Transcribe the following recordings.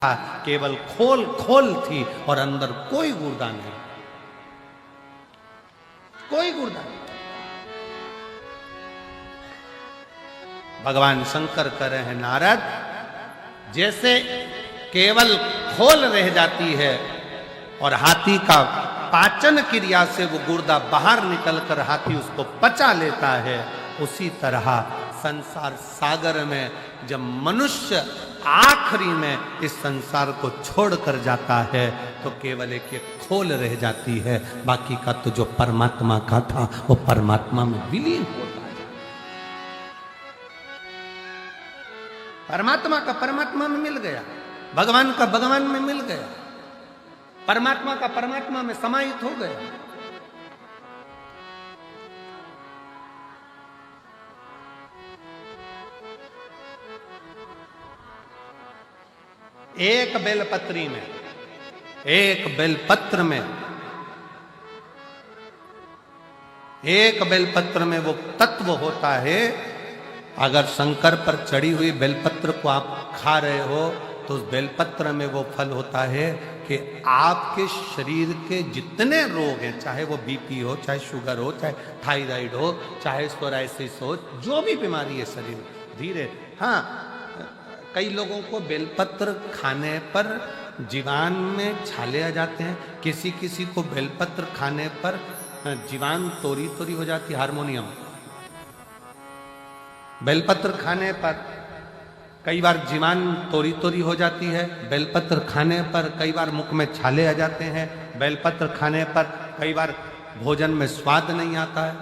केवल खोल खोल थी और अंदर कोई गुर्दा नहीं, कोई गुर्दा नहीं। भगवान शंकर कह रहे हैं नारद, जैसे केवल खोल रह जाती है और हाथी का पाचन क्रिया से वो गुर्दा बाहर निकलकर हाथी उसको पचा लेता है, उसी तरह संसार सागर में जब मनुष्य आखिरी में इस संसार को छोड़कर जाता है तो केवल एक खोल रह जाती है, बाकी का तो जो परमात्मा का था वो परमात्मा में विलीन होता है। परमात्मा का परमात्मा में मिल गया, भगवान का भगवान में मिल गया, परमात्मा का परमात्मा में समाहित हो गया। एक बेलपत्री में, एक बेलपत्र में, एक बेलपत्र में वो तत्व होता है। अगर शंकर पर चढ़ी हुई बेलपत्र को आप खा रहे हो तो उस बेलपत्र में वो फल होता है कि आपके शरीर के जितने रोग हैं, चाहे वो बीपी हो, चाहे शुगर हो, चाहे थायराइड हो, चाहे सोराइसिस हो, जो भी बीमारी है शरीर में, धीरे। हाँ, कई लोगों को बेलपत्र खाने पर जीवान में छाले आ जाते हैं, किसी किसी को बेलपत्र खाने पर जीवान तोरी तोरी हो जाती है, हारमोनियम। बेलपत्र खाने पर कई बार जीवान तोरी तोरी हो जाती है, बेलपत्र खाने पर कई बार मुख में छाले आ जाते हैं, बेलपत्र खाने पर कई बार भोजन में स्वाद नहीं आता है,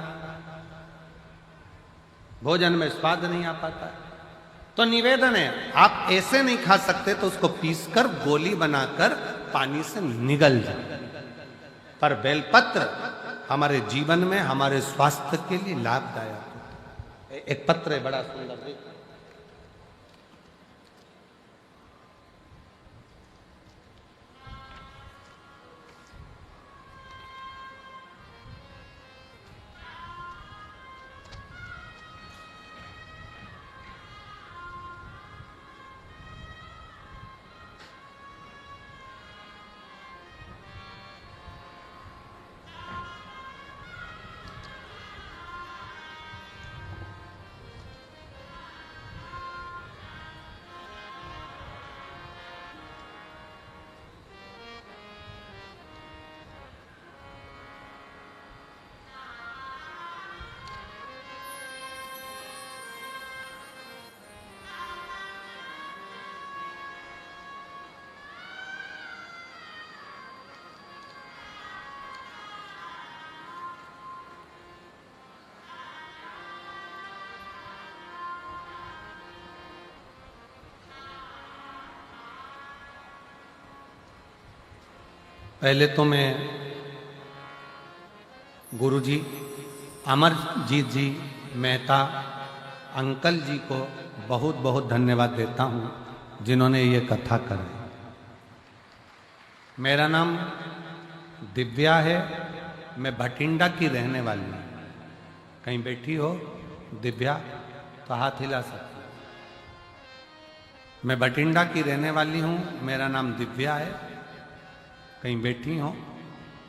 भोजन में स्वाद नहीं आ पाता है। तो निवेदन है, आप ऐसे नहीं खा सकते तो उसको पीसकर गोली बनाकर पानी से निगल जाए। पर बेलपत्र हमारे जीवन में, हमारे स्वास्थ्य के लिए लाभदायक होता है। एक पत्र है बड़ा सुंदर, देखो। पहले तो मैं गुरुजी अमरजीत जी मेहता अंकल जी को बहुत बहुत धन्यवाद देता हूँ, जिन्होंने ये कथा कराई। मेरा नाम दिव्या है, मैं भटिंडा की रहने वाली हूँ। कहीं बैठी हो दिव्या तो हाथ हिला सकती हो। मैं भटिंडा की रहने वाली हूँ, मेरा नाम दिव्या है। कहीं बैठी हो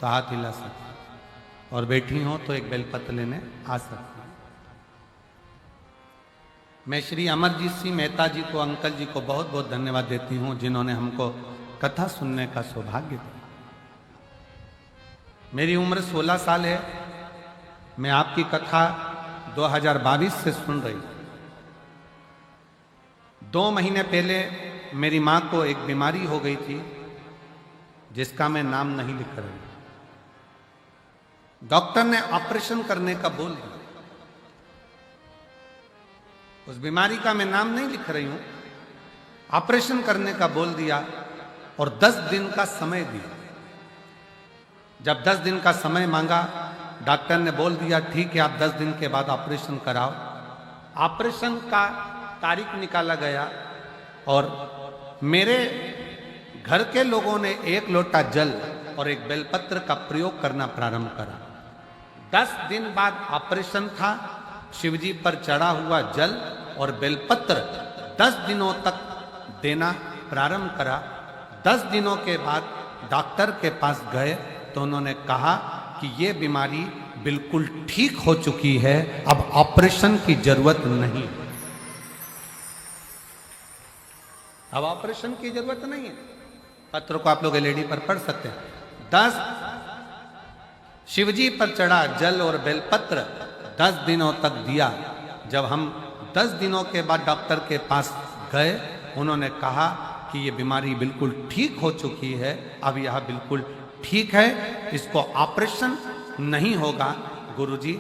तो हाथ हिला सकती हो, और बैठी हो तो एक बेलपत्र लेने आ सकती हो। मैं श्री अमरजीत सिंह मेहता जी को, अंकल जी को बहुत बहुत धन्यवाद देती हूँ, जिन्होंने हमको कथा सुनने का सौभाग्य दिया। मेरी उम्र 16 साल है। मैं आपकी कथा 2022 से सुन रही हूँ। 2 महीने पहले मेरी माँ को एक बीमारी हो गई थी जिसका मैं नाम नहीं लिख रही। डॉक्टर ने ऑपरेशन करने का बोल दिया। उस बीमारी का मैं नाम नहीं लिख रही हूं, ऑपरेशन करने का बोल दिया और 10 दिन का समय दिया। जब 10 दिन का समय मांगा, डॉक्टर ने बोल दिया ठीक है, आप 10 दिन के बाद ऑपरेशन कराओ। ऑपरेशन का तारीख निकाला गया और मेरे घर के लोगों ने 1 लोटा जल और एक बेलपत्र का प्रयोग करना प्रारंभ करा। 10 दिन बाद ऑपरेशन था। शिवजी पर चढ़ा हुआ जल और बेलपत्र 10 दिनों तक देना प्रारंभ करा 10 दिनों के बाद डॉक्टर के पास गए तो उन्होंने कहा कि ये बीमारी बिल्कुल ठीक हो चुकी है, अब ऑपरेशन की जरूरत नहीं, अब ऑपरेशन की जरूरत नहीं है। पत्र को आप लोग एलईडी पर पढ़ सकते हैं। 10 शिवजी पर चढ़ा जल और बेलपत्र 10 दिनों तक दिया। जब हम 10 दिनों के बाद डॉक्टर के पास गए, उन्होंने कहा कि ये बीमारी बिल्कुल ठीक हो चुकी है, अब यह बिल्कुल ठीक है, इसको ऑपरेशन नहीं होगा। गुरुजी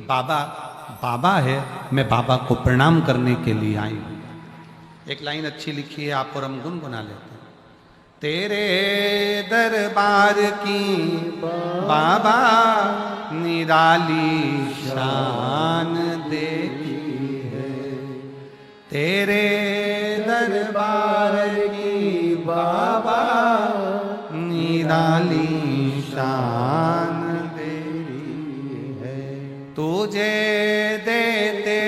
बाबा है, मैं बाबा को प्रणाम करने के लिए आई हूं। एक लाइन अच्छी लिखी है, आप और हम गुनगुना लेते हैं। तेरे दरबार की बाबा निराली शान देखी है, तेरे दरबार की बाबा निराली शान देखी है। तुझे देते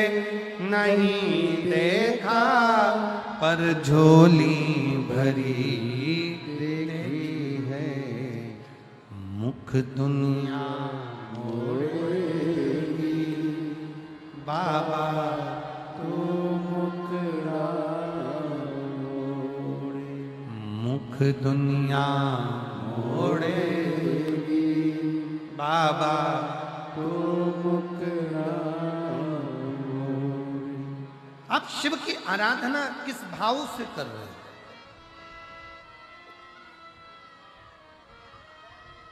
नहीं देखा पर झोली भरी देखी है, मुख दुनिया मोड़ेगी बाबा तू मुखड़ा मोड़े, मुख दुनिया मोड़ेगी बाबा तू मुखड़ा। आप शिव की आराधना किस भाव से कर रहे हैं?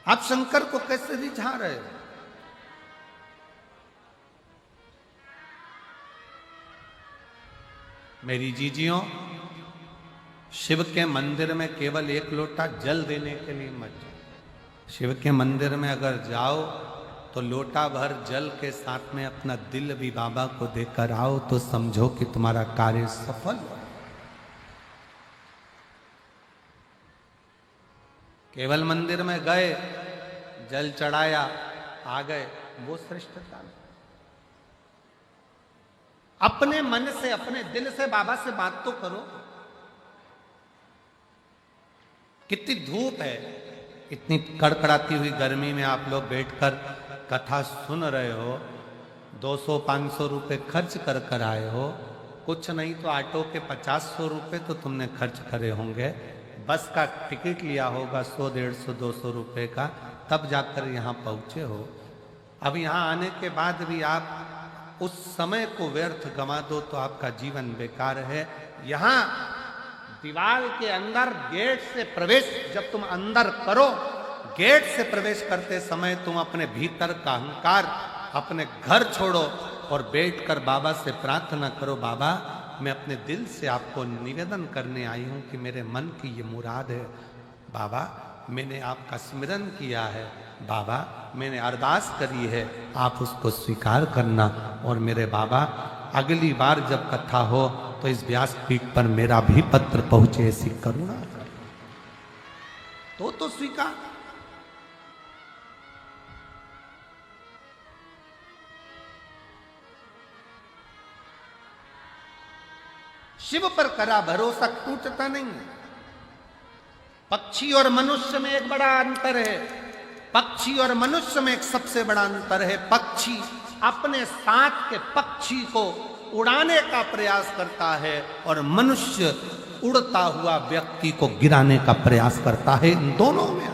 आप शंकर को कैसे रिझा रहे हो? मेरी जीजियों, शिव के मंदिर में केवल 1 लोटा जल देने के लिए मत जाओ। शिव के मंदिर में अगर जाओ तो लोटा भर जल के साथ में अपना दिल भी बाबा को देकर आओ, तो समझो कि तुम्हारा कार्य सफल हो। केवल मंदिर में गए, जल चढ़ाया, आ गए, वो श्रेष्ठता नहीं। अपने मन से, अपने दिल से बाबा से बात तो करो। कितनी धूप है, इतनी कड़कड़ाती हुई गर्मी में आप लोग बैठकर कथा सुन रहे हो, 200-500 रुपए खर्च कर कर आए हो, कुछ नहीं तो ऑटो के 50-100 रुपए तो तुमने खर्च करे होंगे, बस का टिकट लिया होगा 100, 150, 200 रुपए का, तब जाकर यहाँ पहुँचे हो। अब यहाँ आने के बाद भी आप उस समय को व्यर्थ गंवा दो तो आपका जीवन बेकार है। यहाँ दीवार के अंदर गेट से प्रवेश जब तुम अंदर करो, गेट से प्रवेश करते समय तुम अपने भीतर का अहंकार, अपने घर छोड़ो और बैठकर बाबा से प्रार्थना करो, बाबा मैं अपने दिल से आपको निवेदन करने आई हूं कि मेरे मन की ये मुराद है। बाबा मैंने आपका स्मरण किया है, बाबा मैंने अरदास करी है, आप उसको स्वीकार करना। और मेरे बाबा अगली बार जब कथा हो तो इस व्यासपीठ पर मेरा भी पत्र पहुंचे, ऐसी करुणा तो स्वीकार। शिव पर करा भरोसा टूटता नहीं है। पक्षी और मनुष्य में एक बड़ा अंतर है। पक्षी और मनुष्य में एक सबसे बड़ा अंतर है। पक्षी अपने साथ के पक्षी को उड़ाने का प्रयास करता है और मनुष्य उड़ता हुआ व्यक्ति को गिराने का प्रयास करता है। इन दोनों में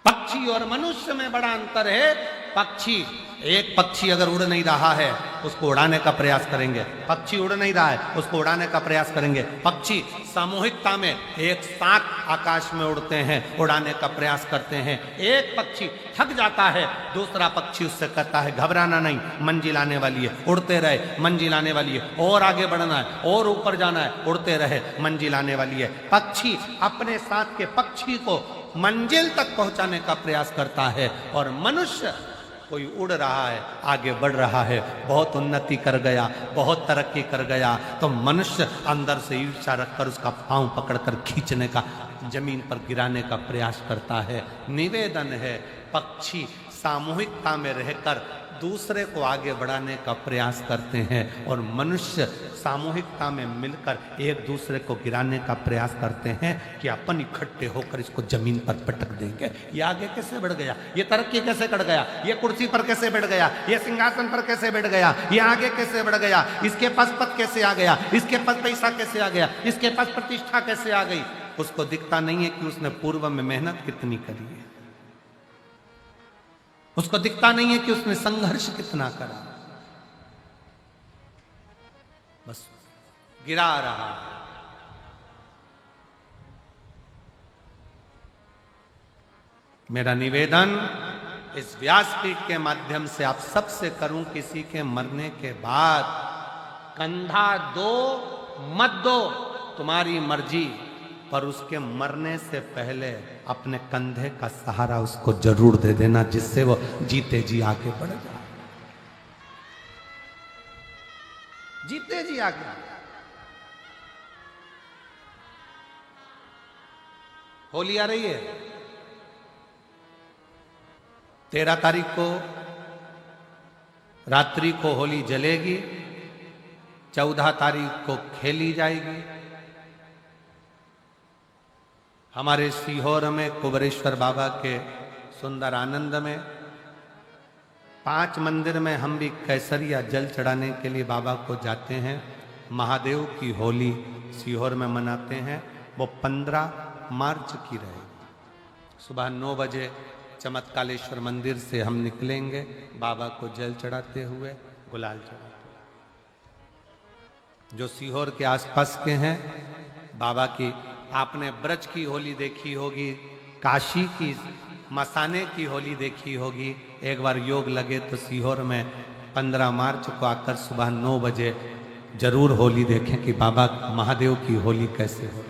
पक्षी और मनुष्य में बड़ा अंतर है। पक्षी, एक पक्षी अगर उड़ नहीं रहा है उसको उड़ाने का प्रयास करेंगे, पक्षी उड़ नहीं रहा है उसको उड़ाने का प्रयास करेंगे। पक्षी सामूहिकता में एक साथ आकाश में उड़ते हैं, उड़ाने का प्रयास करते हैं। एक पक्षी थक जाता है, दूसरा पक्षी उससे कहता है घबराना नहीं, मंजिल आने वाली है, उड़ते रहे, मंजिल आने वाली है, और आगे बढ़ना है, और ऊपर जाना है, उड़ते रहे, मंजिल आने वाली है। पक्षी अपने साथ के पक्षी को मंजिल तक पहुंचाने का प्रयास करता है। और मनुष्य कोई उड़ रहा है, आगे बढ़ रहा है, बहुत उन्नति कर गया, बहुत तरक्की कर गया, तो मनुष्य अंदर से ईर्ष्या रखकर उसका पांव पकड़कर खींचने का, जमीन पर गिराने का प्रयास करता है। निवेदन है, पक्षी सामूहिकता में रहकर दूसरे को आगे बढ़ाने का प्रयास करते हैं और मनुष्य सामूहिकता में मिलकर एक दूसरे को गिराने का प्रयास करते हैं कि अपन इकट्ठे होकर इसको जमीन पर पटक देंगे। ये आगे कैसे बढ़ गया, ये तरक्की कैसे कर गया, ये कुर्सी पर कैसे बैठ गया, ये सिंहासन पर कैसे बैठ गया, ये आगे कैसे बढ़ गया, इसके पास पद कैसे आ गया, इसके पास पैसा कैसे आ गया, इसके पास प्रतिष्ठा कैसे आ गई। उसको दिखता नहीं है कि उसने पूर्व में मेहनत कितनी करी है, उसको दिखता नहीं है कि उसने संघर्ष कितना करा, बस गिरा रहा। मेरा निवेदन इस व्यासपीठ के माध्यम से आप सबसे करूं, किसी के मरने के बाद कंधा दो मत दो, तुम्हारी मर्जी, पर उसके मरने से पहले अपने कंधे का सहारा उसको जरूर दे देना, जिससे वो जीते जी आगे बढ़ जाए, जीते जी आगे। होली आ रही है, 13 तारीख को रात्रि को होली जलेगी, 14 तारीख को खेली जाएगी। हमारे सीहोर में कुबरेश्वर बाबा के सुंदर आनंद में 5 मंदिर में हम भी केसरिया जल चढ़ाने के लिए बाबा को जाते हैं। महादेव की होली सीहोर में मनाते हैं, वो 15 मार्च की रहेगी। सुबह 9 बजे चमत्कालेश्वर मंदिर से हम निकलेंगे, बाबा को जल चढ़ाते हुए, गुलाल चढ़ाते हुए। जो सीहोर के आसपास के हैं, बाबा की आपने ब्रज की होली देखी होगी, काशी की मसाने की होली देखी होगी। एक बार योग लगे तो सीहोर में 15 मार्च को आकर सुबह 9 बजे जरूर होली देखें कि बाबा महादेव की होली कैसे हो।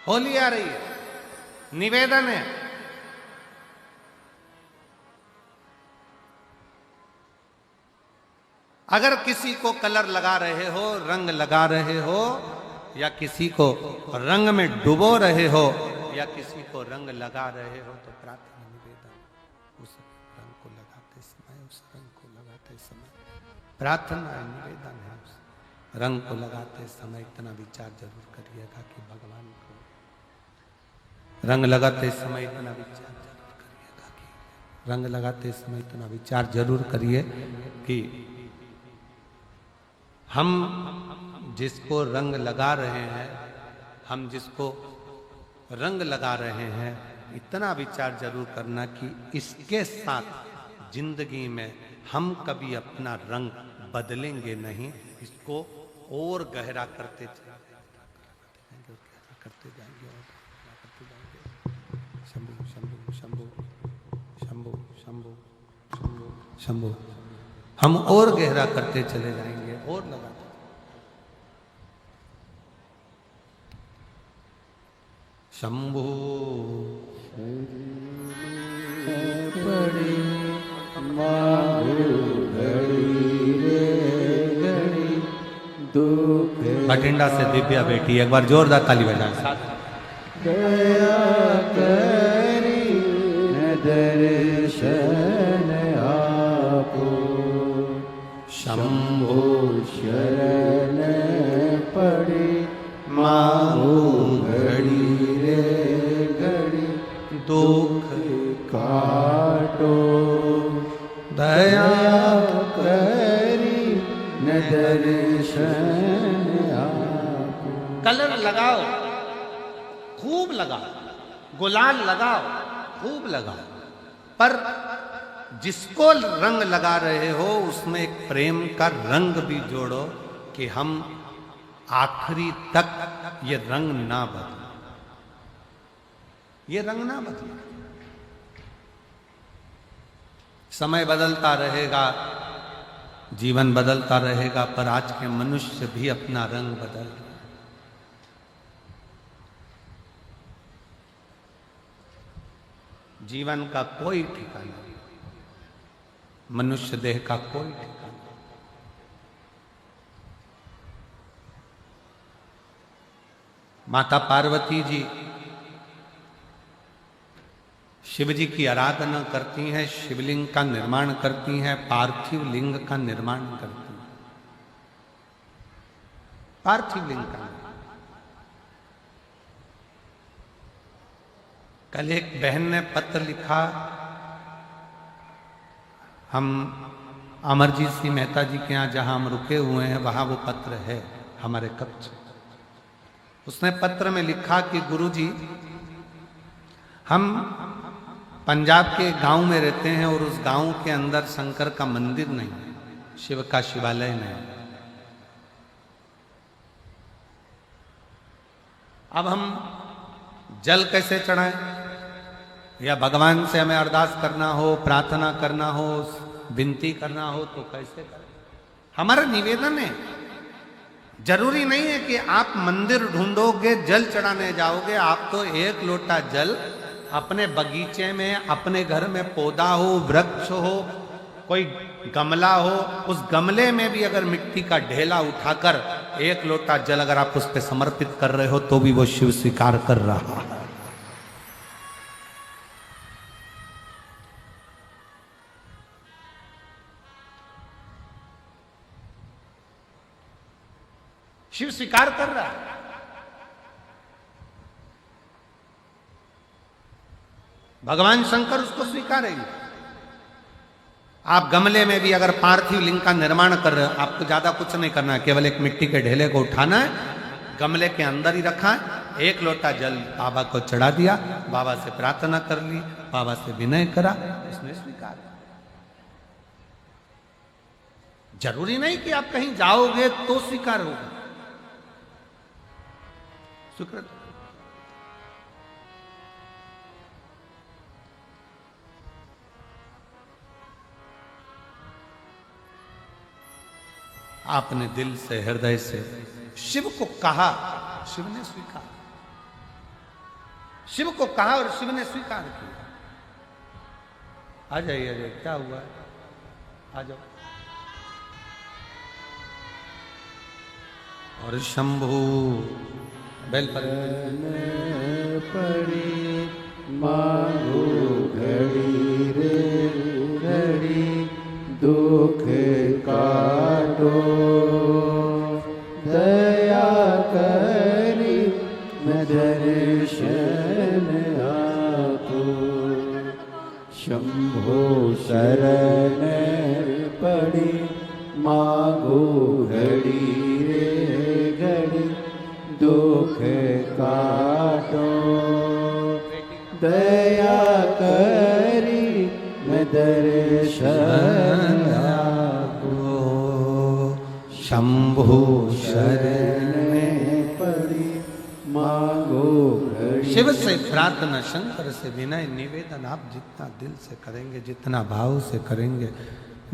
होली आ रही है, निवेदन है, अगर किसी को कलर लगा रहे हो, रंग लगा रहे हो, या किसी को रंग में डुबो रहे हो, या किसी को रंग लगा रहे हो, तो प्रार्थना निवेदन, उस रंग को लगाते समय, उस रंग को लगाते समय प्रार्थना निवेदन है, उस रंग को लगाते समय इतना विचार जरूर करिएगा कि भगवान को, रंग लगाते समय इतना विचार जरूर करिएगा कि, रंग लगाते समय इतना विचार जरूर करिए कि हम जिसको रंग लगा रहे हैं, हम जिसको रंग लगा रहे हैं, इतना विचार जरूर करना कि इसके साथ जिंदगी में हम कभी अपना रंग बदलेंगे नहीं, इसको और गहरा करते जाएंगे, करते जाएंगे और करते जाएंगे। शंभु शंभु शंभु शंभु शंभु शंभु शंभु, हम और गहरा करते चले जाएंगे और लगाते। शंभु पड़ी बठिंडा से दिव्या बेटी, एक बार जोरदार ताली बजाएं। दया करी न दर्शन आपो, शंभु शरण पड़ी माहू घड़ी रे घड़ी, दुख काटो दया करी न दर्शन आपो। कलर लगाओ, खूब लगाओ, गुलाल लगाओ, खूब लगाओ, पर जिसको रंग लगा रहे हो उसमें एक प्रेम का रंग भी जोड़ो कि हम आखिरी तक ये रंग ना बदले, ये रंग ना बदले। समय बदलता रहेगा, जीवन बदलता रहेगा, पर आज के मनुष्य भी अपना रंग बदल रहे। जीवन का कोई ठिकाना नहीं, मनुष्य देह का कोई ठिकाना नहीं। माता पार्वती जी शिव जी की आराधना करती हैं, शिवलिंग का निर्माण करती हैं, पार्थिव लिंग का निर्माण करती हैं। पार्थिव लिंग का कल एक बहन ने पत्र लिखा, हम अमरजीत सिंह मेहता जी के यहाँ जहां हम रुके हुए हैं वहां वो पत्र है हमारे कक्ष। उसने पत्र में लिखा कि गुरुजी, हम पंजाब के गांव में रहते हैं और उस गांव के अंदर शंकर का मंदिर नहीं, शिव का शिवालय नहीं। अब हम जल कैसे चढ़ाएं, या भगवान से हमें अरदास करना हो, प्रार्थना करना हो, विनती करना हो तो कैसे करें? हमारा निवेदन है, जरूरी नहीं है कि आप मंदिर ढूंढोगे, जल चढ़ाने जाओगे। आप तो एक लोटा जल अपने बगीचे में, अपने घर में पौधा हो, वृक्ष हो, कोई गमला हो, उस गमले में भी अगर मिट्टी का ढेला उठाकर एक लोटा जल अगर आप उस पर समर्पित कर रहे हो तो भी वो शिव स्वीकार कर रहा है। शिव स्वीकार कर रहा है। भगवान शंकर उसको स्वीकारेंगे। आप गमले में भी अगर पार्थिव लिंग का निर्माण कर रहे हो, आपको ज्यादा कुछ नहीं करना है, केवल एक मिट्टी के ढेले को उठाना है, गमले के अंदर ही रखा है, एक लोटा जल बाबा को चढ़ा दिया, बाबा से प्रार्थना कर ली, बाबा से विनय करा, उसने स्वीकार। जरूरी नहीं कि आप कहीं जाओगे तो स्वीकार होगा। स्वीकृत आपने दिल से, हृदय से शिव को कहा, शिव ने स्वीकार। शिव को कहा और शिव ने स्वीकार किया। आ जाइए, आ जाइए, क्या हुआ है? आ जाओ। और शंभु बेल पर पड़ी मांगो घड़ी रे घड़ी, दुख काटो दया करी मैं दर्शन आपको। शंभो शरण पड़ी मांगो घड़ी रे घड़ी, दुख काटो दया करी मैं दर्शन आपको। शंभु शरण में पड़ी मांगो घड़ी। शिव से प्रार्थना, शंकर से विनय निवेदन आप जितना दिल से करेंगे, जितना भाव से करेंगे,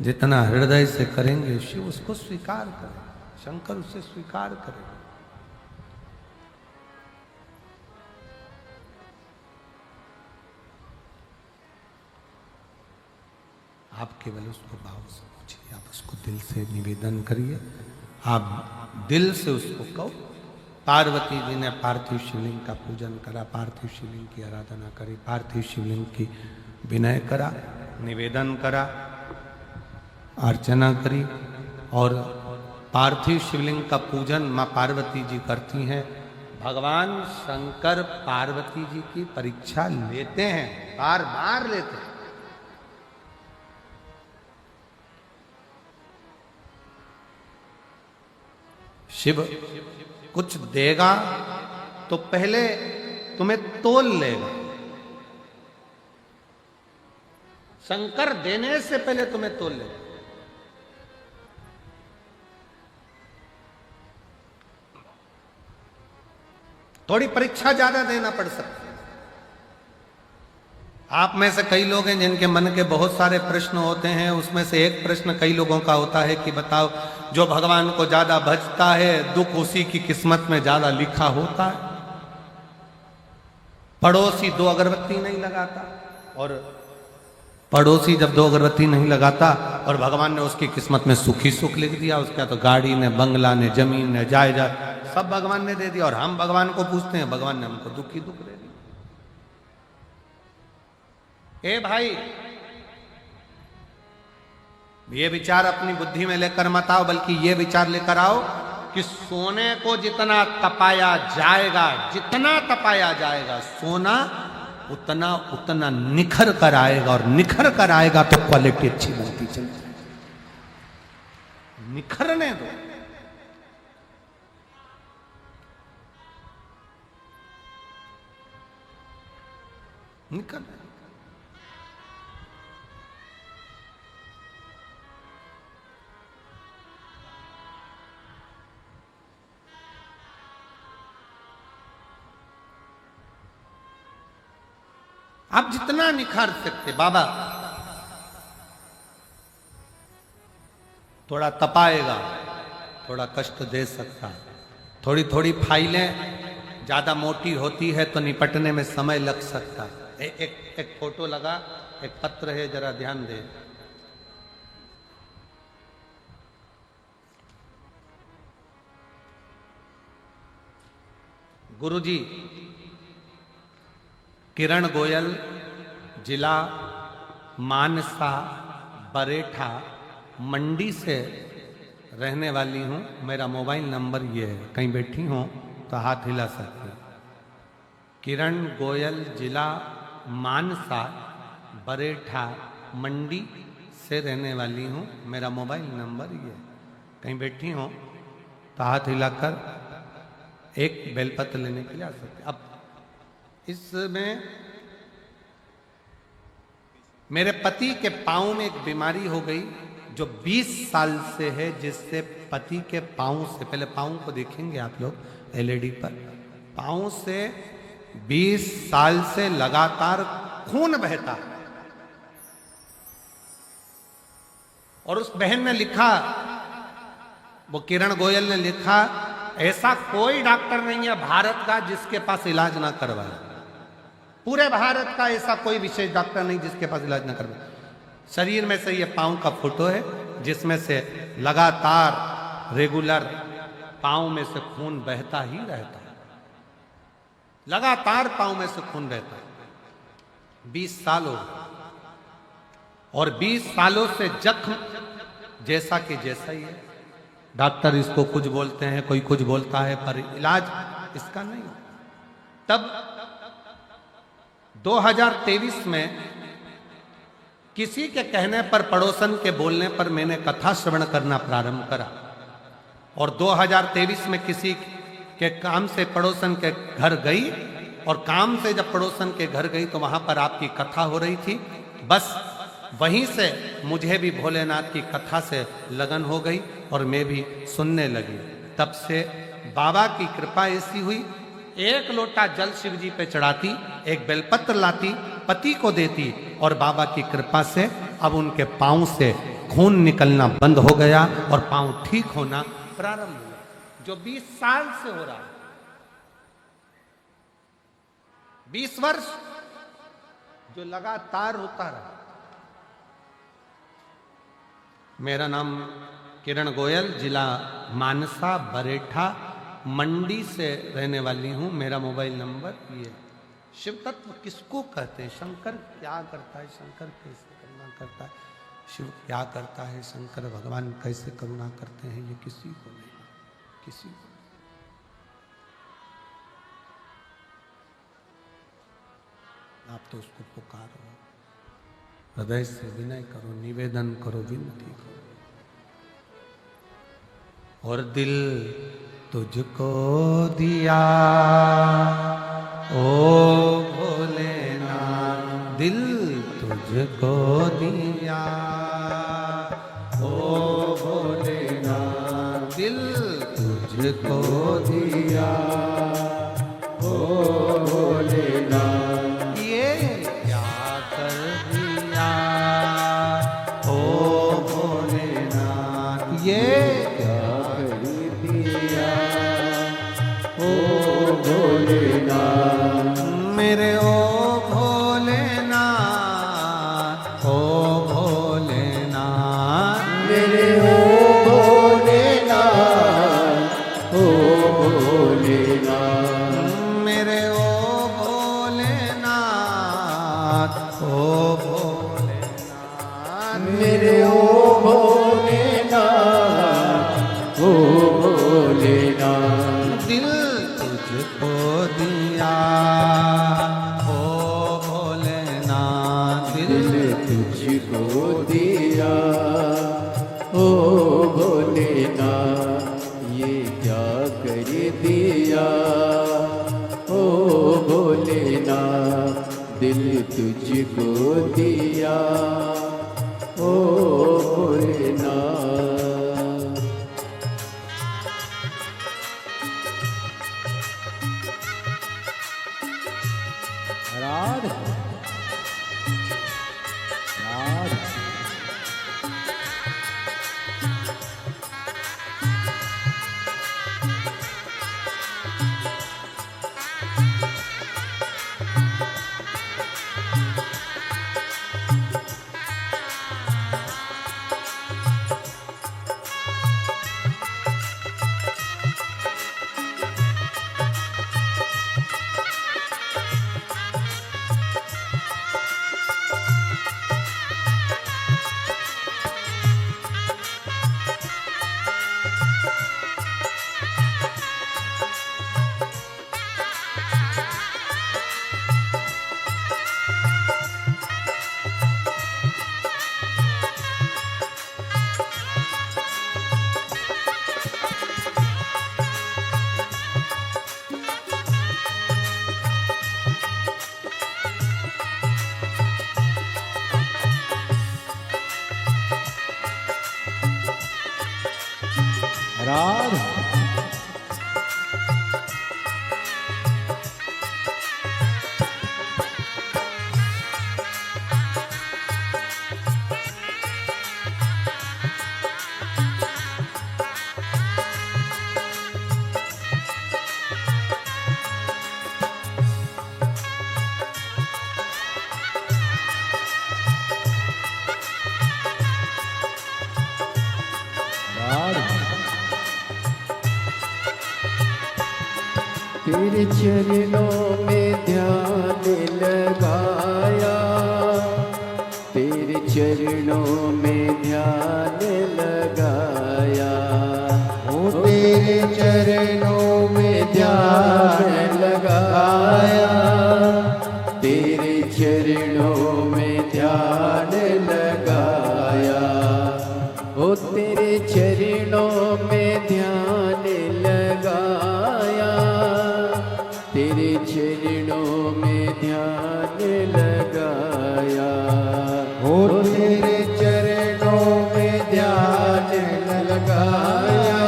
जितना हृदय से करेंगे, शिव उसको स्वीकार करें, शंकर उसे स्वीकार करें। आप केवल उसको भाव से पूछिए, आप उसको दिल से निवेदन करिए, आप दिल से उसको कहो। पार्वती जी ने पार्थिव शिवलिंग का पूजन करा, पार्थिव शिवलिंग की आराधना करी, पार्थिव शिवलिंग की विनय करा, निवेदन करा, अर्चना करी, और पार्थिव शिवलिंग का पूजन माँ पार्वती जी करती हैं। भगवान शंकर पार्वती जी की परीक्षा लेते हैं, बार बार लेते हैं। शिव कुछ देगा तो पहले तुम्हें तोल लेगा। शंकर देने से पहले तुम्हें तोल लेगा। थोड़ी परीक्षा ज्यादा देना पड़ सकता है। आप में से कई लोग हैं जिनके मन के बहुत सारे प्रश्न होते हैं, उसमें से एक प्रश्न कई लोगों का होता है कि बताओ, जो भगवान को ज्यादा भजता है दुख उसी की किस्मत में ज्यादा लिखा होता है। पड़ोसी 2 अगरबत्ती नहीं लगाता, और पड़ोसी जब 2 अगरबत्ती नहीं लगाता और भगवान ने उसकी किस्मत में सुखी सुख लिख दिया, उसका तो गाड़ी ने, बंगला ने, जमीन ने, जायदाद सब भगवान ने दे दिया, और हम भगवान को पूछते हैं, भगवान ने हमको दुखी दुख दे दिया। ए भाई, ये विचार अपनी बुद्धि में लेकर मत आओ, बल्कि ये विचार लेकर आओ कि सोने को जितना तपाया जाएगा, जितना तपाया जाएगा सोना उतना उतना निखर कर आएगा, और निखर कर आएगा तो क्वालिटी अच्छी बनती चलती। निखरने दो। निखर आप जितना निखार सकते। बाबा थोड़ा तपाएगा, थोड़ा कष्ट दे सकता है, थोड़ी थोड़ी फाइलें ज्यादा मोटी होती है तो निपटने में समय लग सकता है। एक फोटो लगा, एक पत्र है, जरा ध्यान दे। गुरुजी किरण गोयल, जिला मानसा बरेठा मंडी से रहने वाली हूँ। मेरा मोबाइल नंबर ये है, कहीं बैठी हूँ तो हाथ हिला सकते। किरण गोयल, जिला मानसा बरेठा मंडी से रहने वाली हूँ। मेरा मोबाइल नंबर ये है, कहीं बैठी हूँ तो हाथ हिलाकर एक बेलपत्र लेने के लिए आ सकते। अब इसमें मेरे पति के पांव में एक बीमारी हो गई जो 20 साल से है, जिससे पति के पांव से, पहले पांव को देखेंगे आप लोग एलईडी पर, पांव से 20 साल से लगातार खून बहता है। और उस बहन ने लिखा, वो किरण गोयल ने लिखा, ऐसा कोई डॉक्टर नहीं है भारत का जिसके पास इलाज ना करवाए। पूरे भारत का ऐसा कोई विशेष डॉक्टर नहीं जिसके पास इलाज ना करवाए। शरीर में से ये पांव का फोटो है, जिसमें से लगातार रेगुलर पांव में से खून बहता ही रहता है। लगातार पांव में से खून बहता है। 20 साल हो गए, और 20 सालों से जख्म जैसा कि जैसा ही है। डॉक्टर इसको कुछ बोलते हैं, कोई कुछ बोलता है, पर इलाज इसका नहीं। तब 2023 में किसी के कहने पर, पड़ोसन के बोलने पर मैंने कथा श्रवण करना प्रारंभ करा। और 2023 में किसी के काम से पड़ोसन के घर गई, और काम से जब पड़ोसन के घर गई तो वहां पर आपकी कथा हो रही थी। बस वहीं से मुझे भी भोलेनाथ की कथा से लगन हो गई और मैं भी सुनने लगी। तब से बाबा की कृपा ऐसी हुई, एक लोटा जल शिव जी पे चढ़ाती, एक बेलपत्र लाती, पति को देती, और बाबा की कृपा से अब उनके पांव से खून निकलना बंद हो गया और पांव ठीक होना प्रारंभ हुआ, जो 20 साल से हो रहा है। 20 वर्ष जो लगातार होता रहा। मेरा नाम किरण गोयल, जिला मानसा बरेठा मंडी से रहने वाली हूँ। मेरा मोबाइल नंबर ये। शिव तत्व किसको कहते हैं? शंकर क्या करता है, शंकर कैसे करुणा करता है, शिव क्या करता है, शंकर भगवान कैसे करुणा करते हैं, ये किसी को नहीं, किसी को। आप तो उसको पुकारो, हृदय से विनय करो, निवेदन करो, विनती करो। और दिल तुझको दिया ओ भोलेनाथ, दिल तुझको दिया ओ भोलेनाथ, दिल तुझको दिया ओ भोलेनाथ। ये क्या कर दिया ओ भोलेनाथ, ये मेरे ओ भोलेनाथ, ओ भोलेनाथ, मेरे ओ भोलेनाथ, ओ भोलेनाथ, मेरे ओ भोलेनाथ, ओ भोलेनाथ दिल तुझको दिया ओ भोलेनाथ, दिल तुझको दिया ओ भोलेनाथ, ये क्या कर दिया ओ भोलेनाथ, दिल तुझको दिया ओ भोलेनाथ। राधे राधे राधे तेरे चरणों में ध्यान लगाया, तेरे चरणों में ध्यान लगाया, ओ तेरे चरणों में ध्यान लगाया, तेरे चरणों में ध्यान लगाया, ओ तेरे चरणों में ध्यान लगाया, तेरे चरणों में ध्यान लगाया, ओ तेरे चरणों में ध्यान लगाया,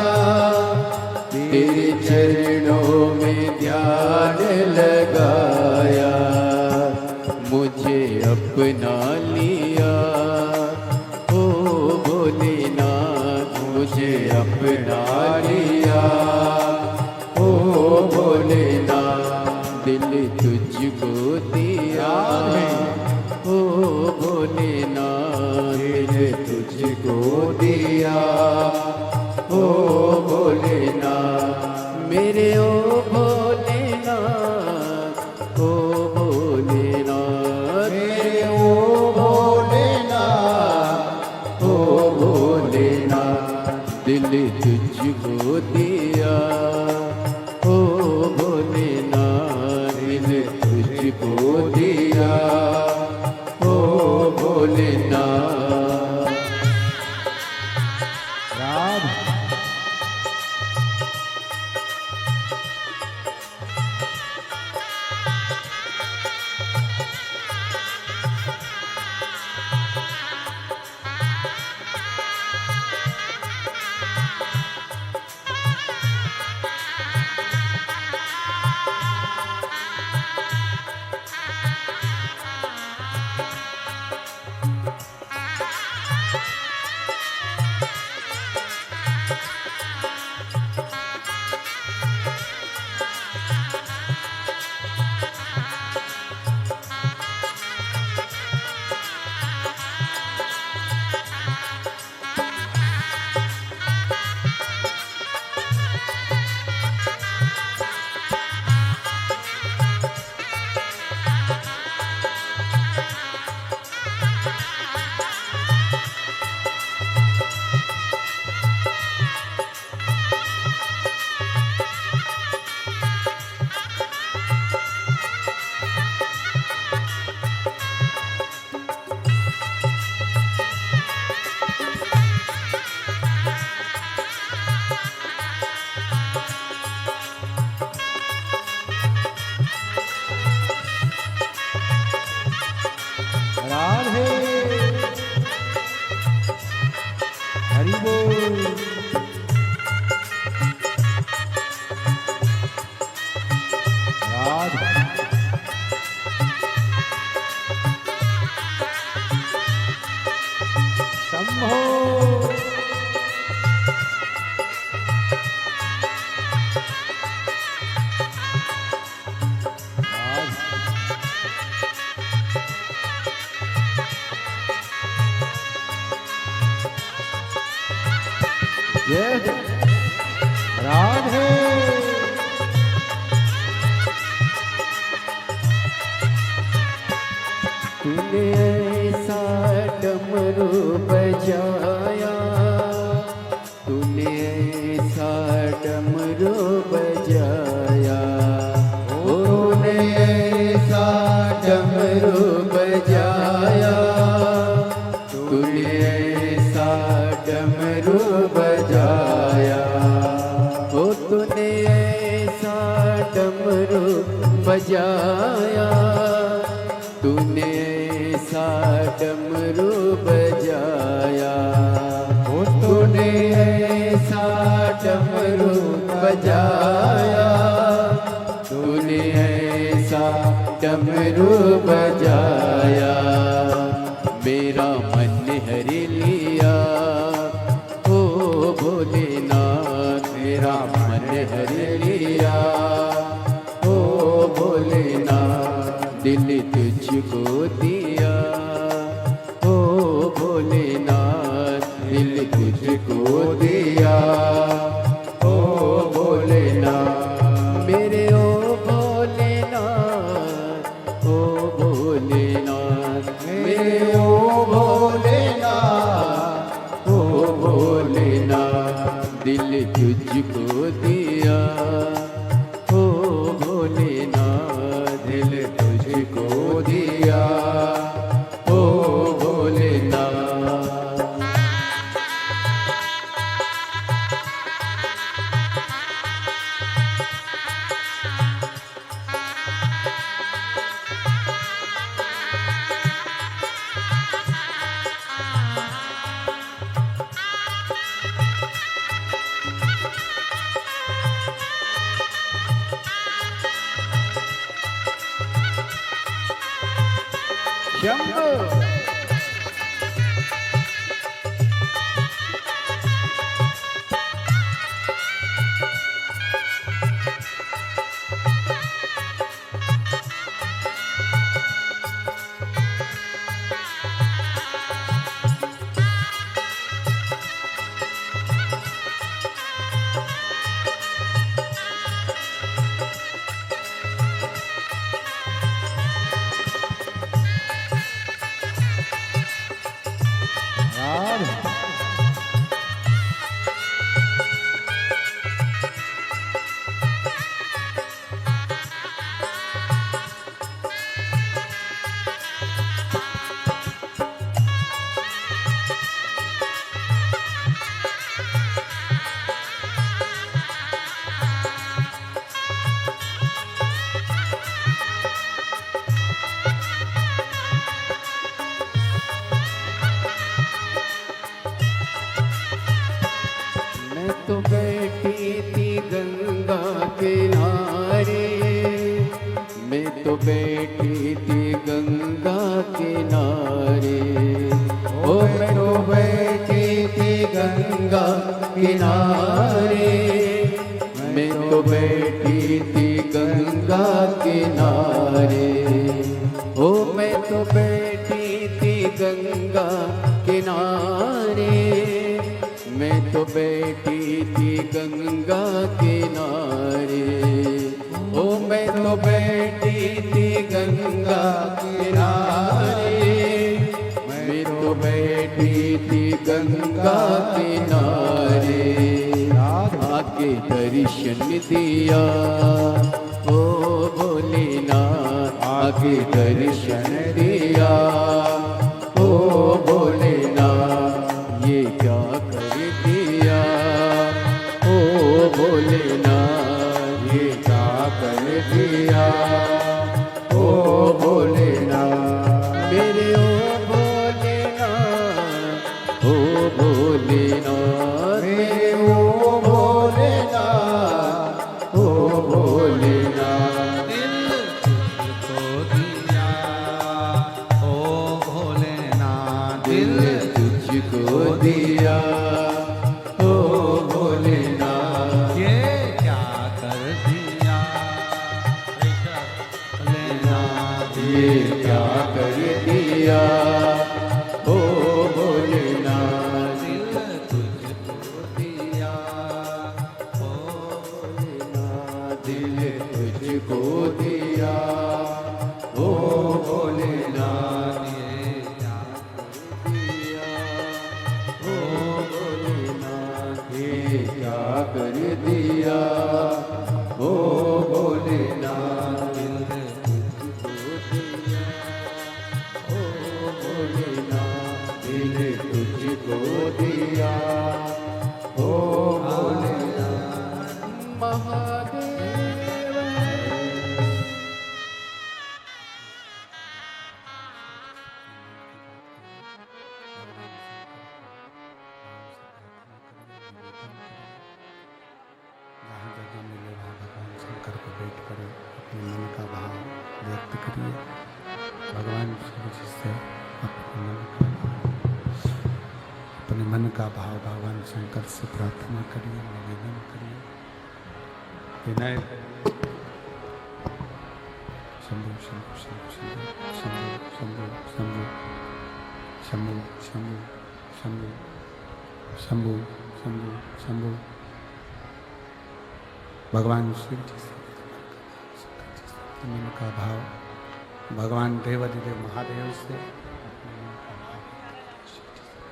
तेरे चरणों में ध्यान लगाया, मुझे अपना लिया ओ भोलेनाथ, मुझे अपना लिया ओ भोलेनाथ, दिल तुझको दिया ओ भोलेनाथ, दिल तुझको दिया ओ भोलेनाथ, मेरे ओ भोलेनाथ, ओ भोलेनाथ, मेरे ओ भोलेनाथ, ओ भोलेनाथ, दिल तुझको दिया ओ भोलेनाथ, दिल तुझको दिया ओ भोलेनाथ। राधे बजाया, तूने ऐसा डमरू बजाया, ओ तूने ऐसा डमरू बजाया, तूने ऐसा डमरू बजाया, मेरा मन हर लिया, ओ भोलेनाथ मेरा मन हर लिया, ओ भोलेनाथ दिल तुझको दिया, ओ भोलेनाथ दिल तुझको दिया, ओ भोलेनाथ मेरे ओ भोलेनाथ, ओ भोलेनाथ मेरे ओ भोलेनाथ, ओ भोलेनाथ दिल तुझको दिया, ओ भोलेनाथ दिल तुझको दिया, ओ भोलेनाथ। शंभो तो बैठी थी गंगा किनारे, मैं तो बैठी थी गंगा किनारे, ओ मैं तो बैठी थी गंगा किनारे, मैं तो बैठी थी गंगा किनारे, ओ मैं तो बैठी थी गंगा किनारे, मैं तो बैठी थी गंगा किनारे, ओ मैं तो बैठी थी गंगा किनारे, मैं तो बैठी थी गंगा किनारे, आके दर्शन दिया, ओ भोलेनाथ आके दर्शन दिया, ओ भोलेनाथ ये क्या कर दिया, ओ भोलेनाथ ये क्या कर दिया, ओ भोलेनाथ मेरे ओ भोलेनाथ, ओ भोलेनाथ मेरे ओ भोलेनाथ, ओ भोलेनाथ दिल तुझको दिया, ओ भोलेनाथ दिल तुझको दिया, ओ भोलेनाथ ये क्या कर दिया, ये क्या कर दिया, ओ भोलेनाथ दिल तुझको दिया, ओ भोलेनाथ दिल तुझको दिया, ओ भोलेनाथ ये क्या दिया, ओ भोलेनाथ ये क्या कर दिया, ओ भोलेनाथ दिल तुझको दिया, ओ भोलेनाथ महादेव जगह मिले वहाँ भगवान शंकर को बैठ कर अपने मन का भाव व्यक्त करिए। भगवान शिव जी से अपने मन का भाव भगवान शंकर से प्रार्थना करिए, निवेदन करिए, विनय शंभु शंभु शंभु शंभु शंभु शंभु शंभु शंभु शंभु शंभु शंभु शंभु भगवान शिव जी से मन का भाव भगवान देवाधिदेव महादेव से अपने मन का भाव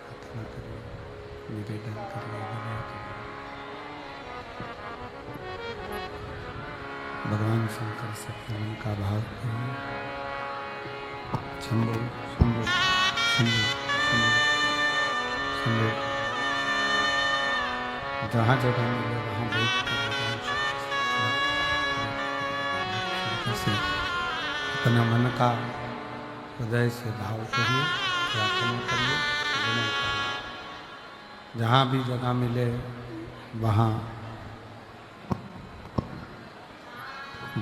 प्रार्थना करिए, निवेदन करिए, विनय करिए। भगवान शंकर से अपने मन का भाव करिए। शंभु शंभु शंभु शंभु शंभु जहाँ जगह मिले वहाँ बैठ कर भगवान से अपना मन का हृदय से भाव करिए, प्रार्थना करिए, विनय करिए। जहाँ भी जगह मिले वहाँ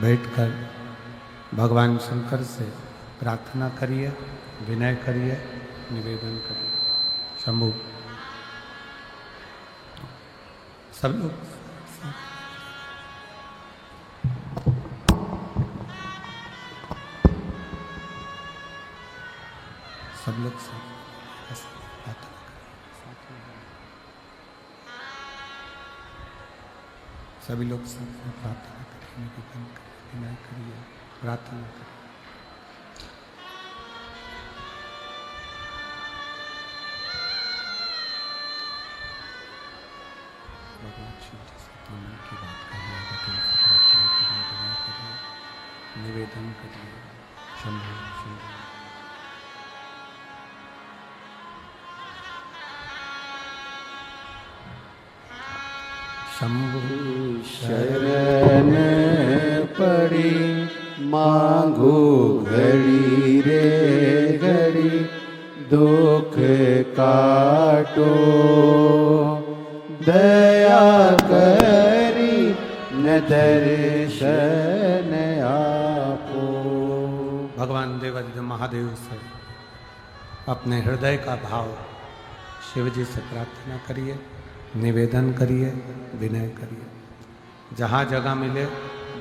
बैठकर भगवान शंकर से प्रार्थना करिए, विनय करिए, निवेदन करिए। शंभु सब लोग सभी लोग साथ में प्रार्थना करिए, निवेदन करिए, विनय करिए, प्रार्थना करिए। भगवान शिव जी से अपने मन की बात करिए, वचन से प्रार्थना करिए, विनय करिए, निवेदन करिए। शंभु शंभु शंभु शरण पड़ी मांगो घड़ी रे घड़ी दुख काटो दया करी न दर्शन आपो। भगवान देवाधिदेव महादेव से अपने हृदय का भाव शिव जी से प्रार्थना करिए, निवेदन करिए, विनय करिए। जहाँ जगह मिले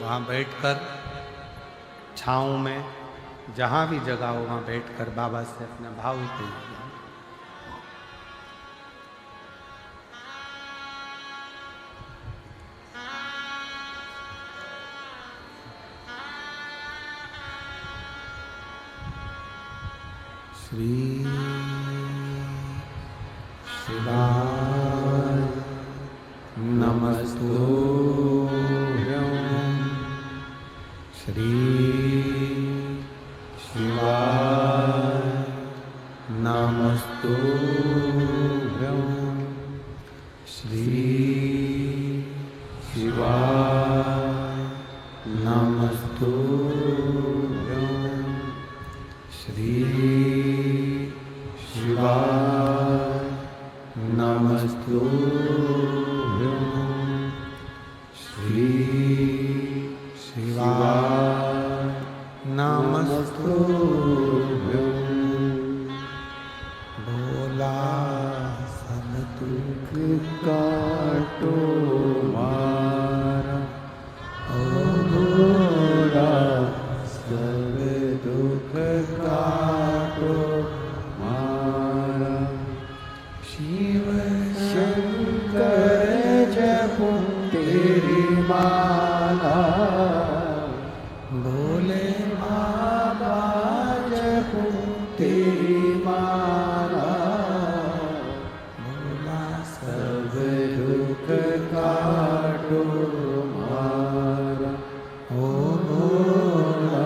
वहाँ बैठकर छाँव में जहाँ भी जगह हो वहाँ बैठकर बाबा से अपना भाव करिए। श्री शिवाय नमस्तुभ्यं। श्री शिवाय नमस्तुभ्यं। श्री शिवाय नमस्तुभ्यं। श्री शिवाय नमस्तुभ्यं। श्री शिवाय नमस्तुभ्यं। भोला सब दुख काटो मारा ओ भोला सब दुख काटो मारा। शिव शंकर जपो तेरी माला भोले बाबा जपो तेरी माला। भोला सब दुख काटो मारा ओ भोला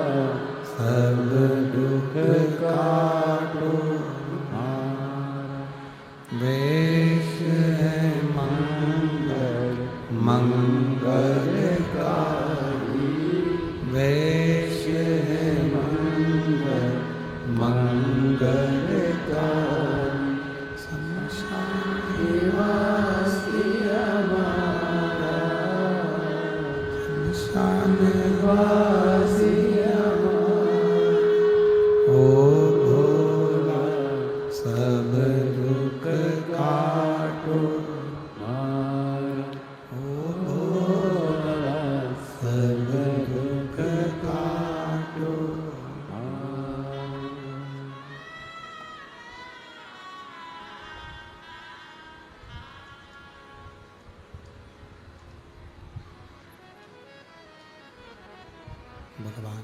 सब दुख काटो मारा। वेश है मंगल मंगलकारी वेश है मंगल मंगलकारी। शमशान निवासी हमारा स्थान वासी ओ भोला सब दुख काटो ओ भोला सब दुख काटो। भगवान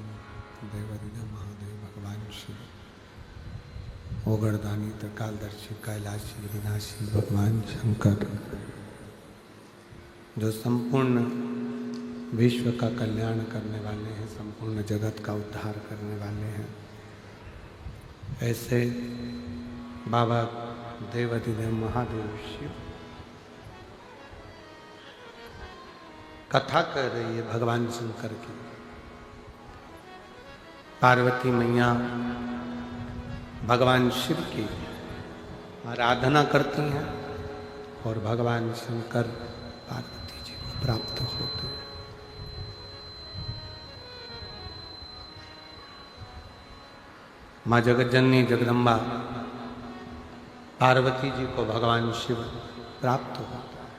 देवादिदेव महादेव भगवान शिव ओगरदानी त्रिकालदर्शी कैलाशी विनाशी भगवान शंकर जो संपूर्ण विश्व का कल्याण करने वाले हैं, संपूर्ण जगत का उद्धार करने वाले हैं, ऐसे बाबा देवादिदेव महादेव शिव कथा कर रही है भगवान शंकर की। पार्वती मैया भगवान शिव की आराधना करती हैं और भगवान शंकर पार्वती जी को प्राप्त होते हैं। माँ जगज्जननी जगदम्बा पार्वती जी को भगवान शिव प्राप्त होता है।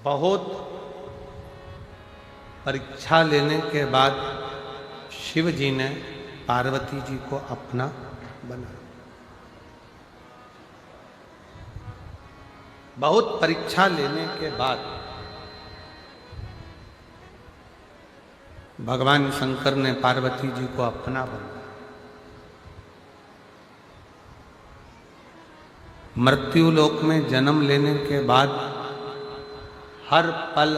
बहुत परीक्षा लेने के बाद शिव जी ने पार्वती जी को अपना बनाया। बहुत परीक्षा लेने के बाद भगवान शंकर ने पार्वती जी को अपना बनाया। मृत्यु लोक में जन्म लेने के बाद हर पल